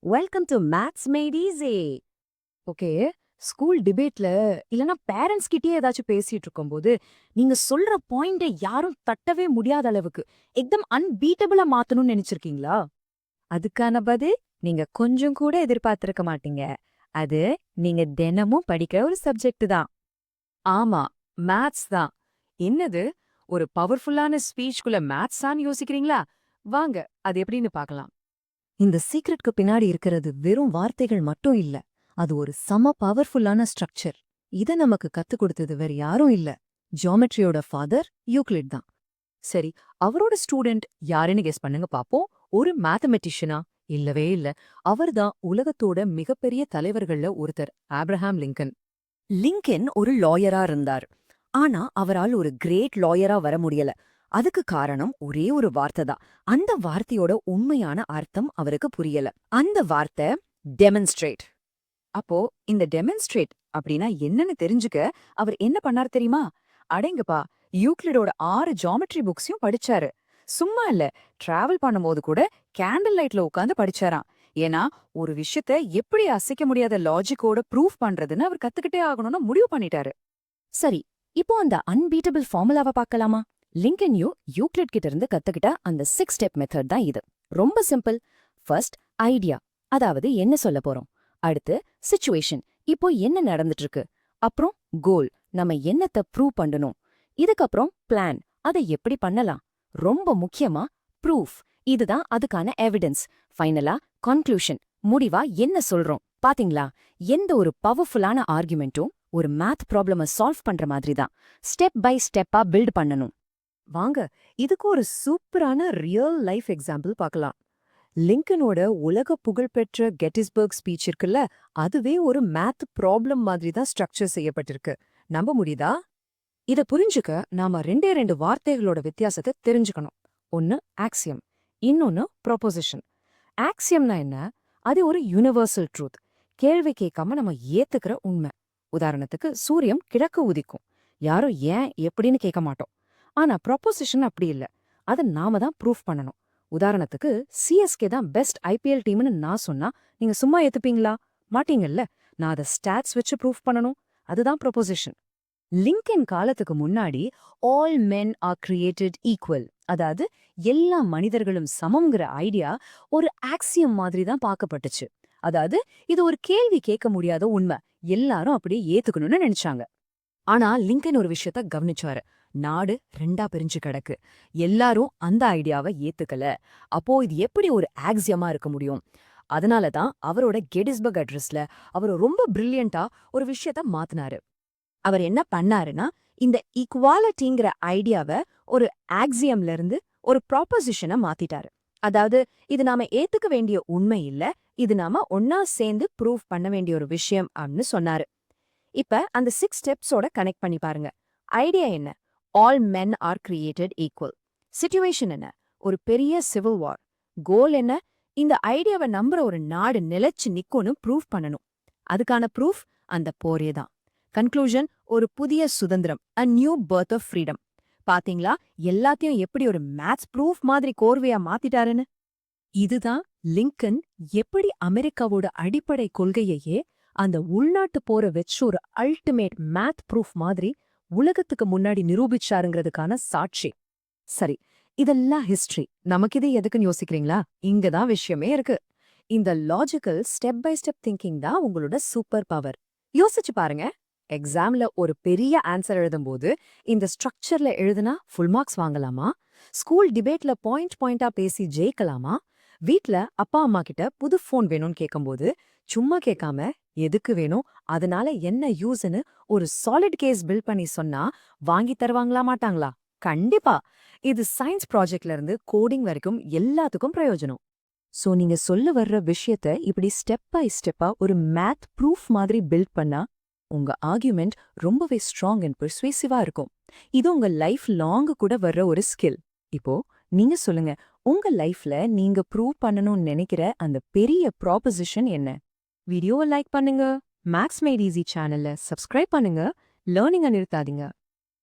Welcome to maths made easy. Okay, school டிபேட்ல இல்லனா parents கிட்டயே ஏதாச்சும் பேசிட்டு இருக்கும்போது நீங்க சொல்ற பாயிண்ட யாரும் தட்டவே முடியாத அளவுக்கு எக்தம் அன்பீட்டபிளா மாத்தணும்னு நினைச்சிருக்கீங்களா? அதுக்கான பதில் நீங்க கொஞ்சம் கூட எதிர்பார்த்திருக்க மாட்டீங்க. அது நீங்க தினமும் படிக்கிற ஒரு சப்ஜெக்ட் தான். ஆமா, மேத்ஸ் தான். என்னது, ஒரு பவர்ஃபுல்லான ஸ்பீச்குள்ள மேத்ஸான்னு யோசிக்கிறீங்களா? வாங்க, அது எப்படின்னு பார்க்கலாம். இந்த சீக்ரெட்க்கு பின்னாடி இருக்கிறது வெறும் வார்த்தைகள் மட்டும் இல்ல. அது ஒரு செம பவர்ஃபுல்லான ஸ்ட்ரக்சர். இத நமக்கு கத்துக் கொடுத்தது வேற யாரும் இல்ல. ஜியோமெட்ரியோட ஃபாதர் யூக்ளிட் தான். சரி, அவரோட ஸ்டூடெண்ட் யாருன்னு கெஸ் பண்ணுங்க பாப்போம். ஒரு மேத்தமெட்டிஷியனா? இல்லவே இல்ல. அவர்தான் உலகத்தோட மிகப்பெரிய தலைவர்கள்ல ஒருத்தர், ஆப்ரஹாம் லிங்கன். லிங்கன் ஒரு லாயரா இருந்தார். ஆனா அவரால் ஒரு கிரேட் லாயரா வர முடியல. அதுக்கு காரணம் ஒரே ஒரு வார்த்தை தான். அந்த வார்த்தையோட உண்மையான அர்த்தம் அவருக்கு புரியல. அந்த வார்த்தை டெமன்ஸ்ட்ரேட். அப்போ இந்த டெமன்ஸ்ட்ரேட் அப்படின்னா என்னன்னு தெரிஞ்சுக்க அவர் என்ன பண்ணார் தெரியுமா? அடேங்கப்பா, யூக்ளிடோட 6 ஜியோமெட்ரி புக்ஸையும் படிச்சாரு. சும்மா இல்ல, டிராவல் பண்ணும்போது கூட கேண்டில் லைட்ல உட்காந்து படிச்சாராம். ஏன்னா ஒரு விஷயத்த எப்படி அசைக்க முடியாத லாஜிக்கோட ப்ரூஃப் பண்றதுன்னு அவர் கத்துக்கிட்டே ஆகணும்னு முடிவு பண்ணிட்டாரு. சரி, இப்போ அந்த அன்பீட்டபிள் ஃபார்முலாவை பார்க்கலாமா? லிங்கன் யூக்ளிட் கிட்ட இருந்து கத்துக்கிட்ட அந்த 6 ஸ்டெப் மெத்தட் தான் இது. ரொம்ப சிம்பிள். ஃபர்ஸ்ட் ஐடியா, அதாவது என்ன சொல்ல போறோம். அடுத்து சிச்சுவேஷன், இப்போ என்ன நடந்துட்டு இருக்கு. அப்புறம் கோல், நம்ம என்னத்தை ப்ரூவ் பண்ணணும். இதுக்கப்புறம் பிளான், அதை எப்படி பண்ணலாம். ரொம்ப முக்கியமா ப்ரூஃப், இதுதான் அதுக்கான எவிடன்ஸ். ஃபைனலா கன்க்ளூஷன், முடிவா என்ன சொல்றோம். பாத்தீங்களா, எந்த ஒரு பவர்ஃபுல்லான ஆர்குமெண்ட்டும் ஒரு மேத் ப்ராப்ளம சால்வ் பண்ற மாதிரி தான். ஸ்டெப் பை ஸ்டெப்பா பில்ட் பண்ணணும். வாங்க, இதுக்கு ஒரு சூப்பரான ரியல் லைஃப் எக்ஸாம்பிள் பார்க்கலாம். லிங்கனோட உலக புகழ்பெற்ற கெட்டிஸ்பர்க் ஸ்பீச் இருக்குல்ல, அதுவே ஒரு மேத் ப்ராப்ளம் மாதிரி தான் ஸ்ட்ரக்சர் செய்யப்பட்டிருக்கு. நம்ப முடியுதா? இத புரிஞ்சுக்க நாம ரெண்டு வார்த்தைகளோட வித்தியாசத்தை தெரிஞ்சுக்கணும். ஒன்னு ஆக்சியம், இன்னொன்னு ப்ரொபோசிஷன். ஆக்சியம்னா என்ன? அது ஒரு யூனிவர்சல் ட்ரூத். கேள்வி கேட்காம நம்ம ஏத்துக்கிற உண்மை. உதாரணத்துக்கு, சூரியன் கிழக்கு உதிக்கும். யாரும் ஏன் எப்படின்னு கேட்க மாட்டோம். ஆனா ப்ரொபோசிஷன் அப்படி இல்ல. அதை நாம தான் ப்ரூஃப் பண்ணணும். உதாரணத்துக்கு, சிஎஸ்கே தான் பெஸ்ட் ஐபிஎல் டீம்னு நான் சொன்னா நீங்க சும்மா ஏத்துப்பீங்களா? மாட்டீங்கல்ல. நான் அதை ஸ்டாட்ஸ் வச்சு ப்ரூஃப் பண்ணணும். அதுதான் ப்ரொபோசிஷன். லிங்கன் காலத்துக்கு முன்னாடி all men are created equal, அதாவது எல்லா மனிதர்களும் சமம்ங்கிற ஐடியா ஒரு ஆக்சியம் மாதிரி தான் பார்க்கப்பட்டுச்சு. அதாவது இது ஒரு கேள்வி கேட்க முடியாத உண்மை, எல்லாரும் அப்படியே ஏத்துக்கணும்னு நினைச்சாங்க. ஆனா லிங்கன் ஒரு விஷயத்த கவனிச்சாரு. நாடு ரெண்டா பிரிஞ்சு கிடக்கு. எல்லாரும் அந்த ஐடியாவை ஏத்துக்கல. அப்போ இது எப்படி ஒரு ஆக்சியமா இருக்க முடியும்? அதனாலதான் அவரோட கெட்டிஸ்பர்க் அட்ரஸ்ல அவர் ரொம்ப பிரில்லியண்டா ஒரு விஷயத்த மாத்தினாரு. அவர் என்ன பண்ணாருன்னா, இந்த ஈக்குவாலிட்டிங்கிற ஐடியாவை ஒரு ஆக்சியம்ல இருந்து ஒரு ப்ராப்போசிஷனை மாத்திட்டாரு. அதாவது இது நாம ஏத்துக்க வேண்டிய உண்மை இல்ல, இது நாம ஒன்னா சேர்ந்து ப்ரூவ் பண்ண வேண்டிய ஒரு விஷயம் அப்படின்னு சொன்னாரு. இப்ப அந்த 6 ஸ்டெப்ஸோட கனெக்ட் பண்ணி பாருங்க. ஐடியா என்ன? All men are created equal. Situation என்ன? ஒரு பெரிய சிவில் வார். கோல் என்ன? இந்த ஐடியாவை நம்புற ஒரு நாடு நிலைச்சு நிக்கும்னு ப்ரூவ் பண்ணணும். அதுக்கான ப்ரூஃப் அந்த போரே தான். கன்க்ளூஷன், ஒரு புதிய சுதந்திரம், a new birth of freedom. பாத்தீங்களா, எல்லாத்தையும் எப்படி ஒரு மேத்ஸ் ப்ரூஃப் மாதிரி கோர்வையா மாத்திட்டாருன்னு. இதுதான் லிங்கன் எப்படி அமெரிக்காவோட அடிப்படை கொள்கையையே அந்த உள்நாட்டு போரை வச்சு ஒரு அல்டிமேட் மேத் ப்ரூஃப் மாதிரி உலகத்துக்கு முன்னாடி நிரூபிச்சாருங்கிறதுக்கான சாட்சி. சரி, இதெல்லாம் ஹிஸ்டரி. நமக்கு இது எதுக்குன்னு யோசிக்கிறீங்களா? இங்கதான் விஷயமே இருக்கு. இந்த logical step by step thinking தான் உங்களோட சூப்பர் பவர். யோசிச்சு பாருங்க, எக்ஸாம்ல ஒரு பெரிய ஆன்சர் எழுதும்போது இந்த ஸ்ட்ரக்சர்ல எழுதுனா ஃபுல் மார்க்ஸ் வாங்கலாமா? ஸ்கூல் டிபேட்ல பாயிண்டா பேசி ஜெயிக்கலாமா? வீட்ல அப்பா அம்மா கிட்ட புது போன் வேணும்னு கேட்கும்போது சும்மா கேட்காம எதுக்கு வேணும், அதனால என்ன யூஸ்னு ஒரு சாலிட் கேஸ் பில்ட் பண்ணி சொன்னா வாங்கி தருவாங்களா மாட்டாங்களா? கண்டிப்பா. இது சயின்ஸ் ப்ராஜெக்ட்ல இருந்து கோடிங் வரைக்கும் எல்லாத்துக்கும் பிரயோஜனம். சோ நீங்க சொல்ல வர்ற விஷயத்த இப்படி ஸ்டெப் பை ஸ்டெப்பா ஒரு மேத் ப்ரூஃப் மாதிரி பில்ட் பண்ணா உங்க ஆர்குமெண்ட் ரொம்பவே ஸ்ட்ராங் அண்ட் பெர்சுவேசிவா இருக்கும். இது உங்க லைஃப் லாங் கூட வர்ற ஒரு ஸ்கில். இப்போ நீங்க சொல்லுங்க, உங்க லைஃப்ல நீங்க ப்ரூவ் பண்ணணும்னு நினைக்கிற அந்த பெரிய ப்ராபோசிஷன் என்ன? வீடியோவை லைக் பண்ணுங்க, மேத்ஸ் மேட் ஈஸி சேனல்ல சப்ஸ்கிரைப் பண்ணுங்க, லேர்னிங்க நிறுத்தாதீங்க.